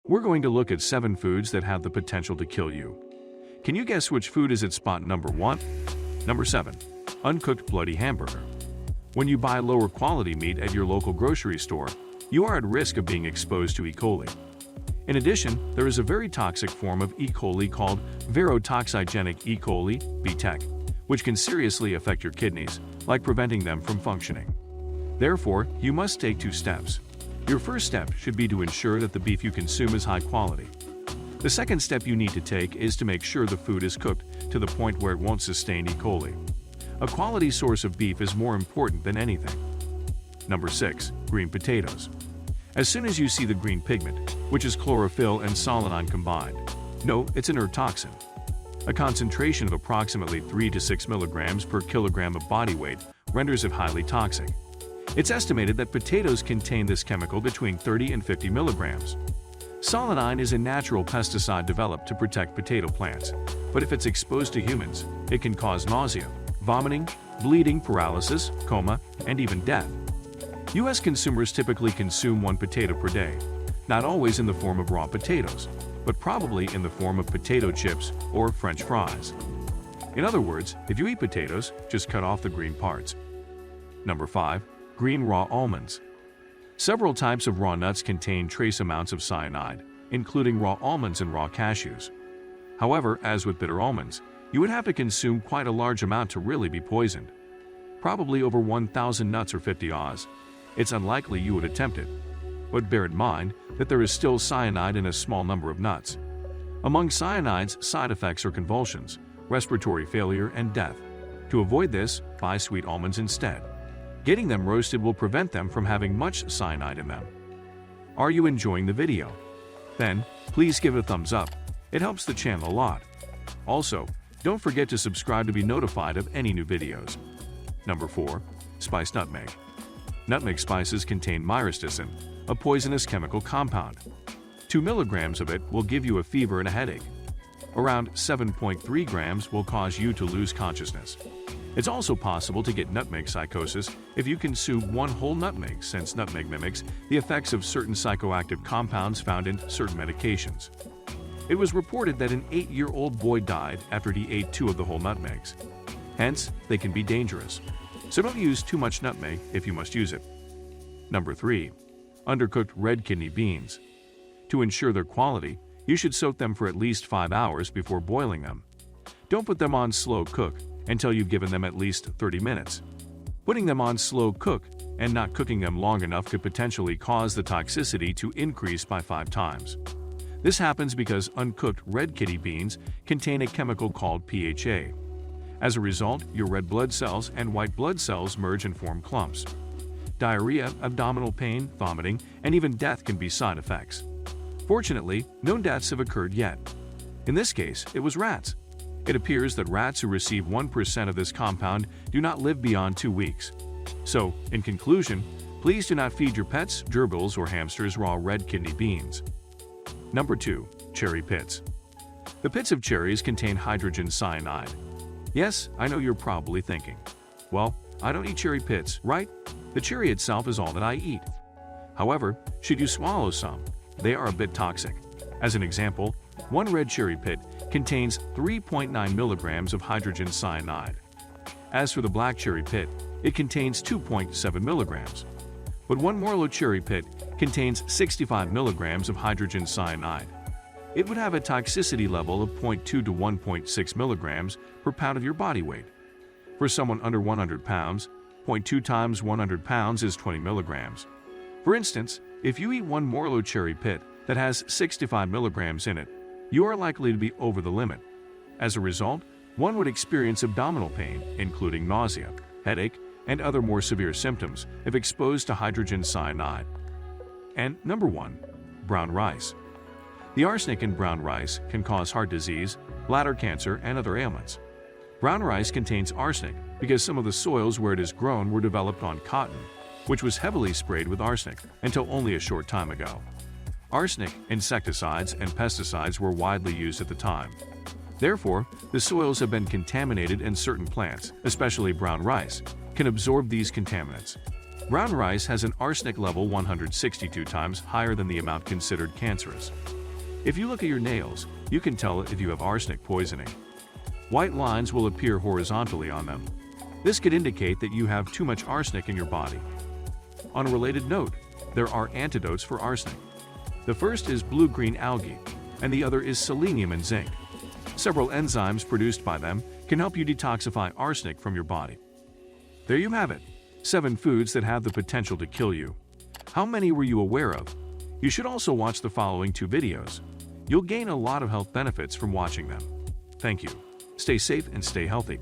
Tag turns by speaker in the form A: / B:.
A: We're going to look at 7 foods that have the potential to kill you. Can you guess which food is at spot number 1? Number 7. Uncooked bloody hamburger. When you buy lower quality meat at your local grocery store, you are at risk of being exposed to E. coli. In addition, there is a very toxic form of E. coli called virotoxigenic E. coli, VTEC, which can seriously affect your kidneys, like preventing them from functioning. Therefore, you must take 2 steps. Your first step should be to ensure that the beef you consume is high quality. The second step you need to take is to make sure the food is cooked to the point where it won't sustain E. coli. A quality source of beef is more important than anything. Number 6. Green potatoes. As soon as you see the green pigment, which is chlorophyll and solanine combined, know it's an toxin. A concentration of approximately 3 to 6 milligrams per kilogram of body weight renders it highly toxic. It's estimated that potatoes contain this chemical between 30 and 50 milligrams. Solanine is a natural pesticide developed to protect potato plants, but if it's exposed to humans, it can cause nausea, vomiting, bleeding, paralysis, coma, and even death. U.S. consumers typically consume 1 potato per day, not always in the form of raw potatoes, but probably in the form of potato chips or French fries. In other words, if you eat potatoes, just cut off the green parts. Number 5. Green raw almonds. Several types of raw nuts contain trace amounts of cyanide, including raw almonds and raw cashews. However, as with bitter almonds, you would have to consume quite a large amount to really be poisoned. Probably over 1,000 nuts or 50 Oz. It's unlikely you would attempt it. But bear in mind that there is still cyanide in a small number of nuts. Among cyanide's side effects are convulsions, respiratory failure, and death. To avoid this, buy sweet almonds instead. Getting them roasted will prevent them from having much cyanide in them. Are you enjoying the video? Then, please give it a thumbs up. It helps the channel a lot. Also, don't forget to subscribe to be notified of any new videos. Number 4. Spiced nutmeg. Nutmeg spices contain myristicin, a poisonous chemical compound. 2 milligrams of it will give you a fever and a headache. Around 7.3 grams will cause you to lose consciousness. It's also possible to get nutmeg psychosis if you consume 1 whole nutmeg, since nutmeg mimics the effects of certain psychoactive compounds found in certain medications. It was reported that an 8-year-old boy died after he ate 2 of the whole nutmegs. Hence, they can be dangerous. So don't use too much nutmeg if you must use it. Number 3. Undercooked red kidney beans. To ensure their quality, you should soak them for at least 5 hours before boiling them. Don't put them on slow cook until you've given them at least 30 minutes. Putting them on slow cook and not cooking them long enough could potentially cause the toxicity to increase by 5 times. This happens because uncooked red kidney beans contain a chemical called PHA. As a result, your red blood cells and white blood cells merge and form clumps. Diarrhea, abdominal pain, vomiting, and even death can be side effects. Fortunately, no deaths have occurred yet. In this case, it was rats. It appears that rats who receive 1% of this compound do not live beyond 2 weeks. So, in conclusion, please do not feed your pets, gerbils, or hamsters raw red kidney beans. Number 2. Cherry pits. The pits of cherries contain hydrogen cyanide. Yes, I know you're probably thinking, well, I don't eat cherry pits, right? The cherry itself is all that I eat. However, should you swallow some, they are a bit toxic. As an example, 1 red cherry pit contains 3.9 milligrams of hydrogen cyanide. As for the black cherry pit, it contains 2.7 milligrams. But 1 Merlot cherry pit contains 65 milligrams of hydrogen cyanide. It would have a toxicity level of 0.2 to 1.6 milligrams per pound of your body weight. For someone under 100 pounds, 0.2 times 100 pounds is 20 milligrams. For instance, if you eat 1 Merlot cherry pit that has 65 milligrams in it, you are likely to be over the limit. As a result, one would experience abdominal pain, including nausea, headache, and other more severe symptoms if exposed to hydrogen cyanide. And number 1. Brown rice. The arsenic in brown rice can cause heart disease, bladder cancer, and other ailments. Brown rice contains arsenic because some of the soils where it is grown were developed on cotton, which was heavily sprayed with arsenic until only a short time ago. Arsenic, insecticides, and pesticides were widely used at the time. Therefore, the soils have been contaminated and certain plants, especially brown rice, can absorb these contaminants. Brown rice has an arsenic level 162 times higher than the amount considered cancerous. If you look at your nails, you can tell if you have arsenic poisoning. White lines will appear horizontally on them. This could indicate that you have too much arsenic in your body. On a related note, there are antidotes for arsenic. The first is blue-green algae, and the other is selenium and zinc. Several enzymes produced by them can help you detoxify arsenic from your body. There you have it, 7 foods that have the potential to kill you. How many were you aware of? You should also watch the following 2 videos. You'll gain a lot of health benefits from watching them. Thank you. Stay safe and stay healthy.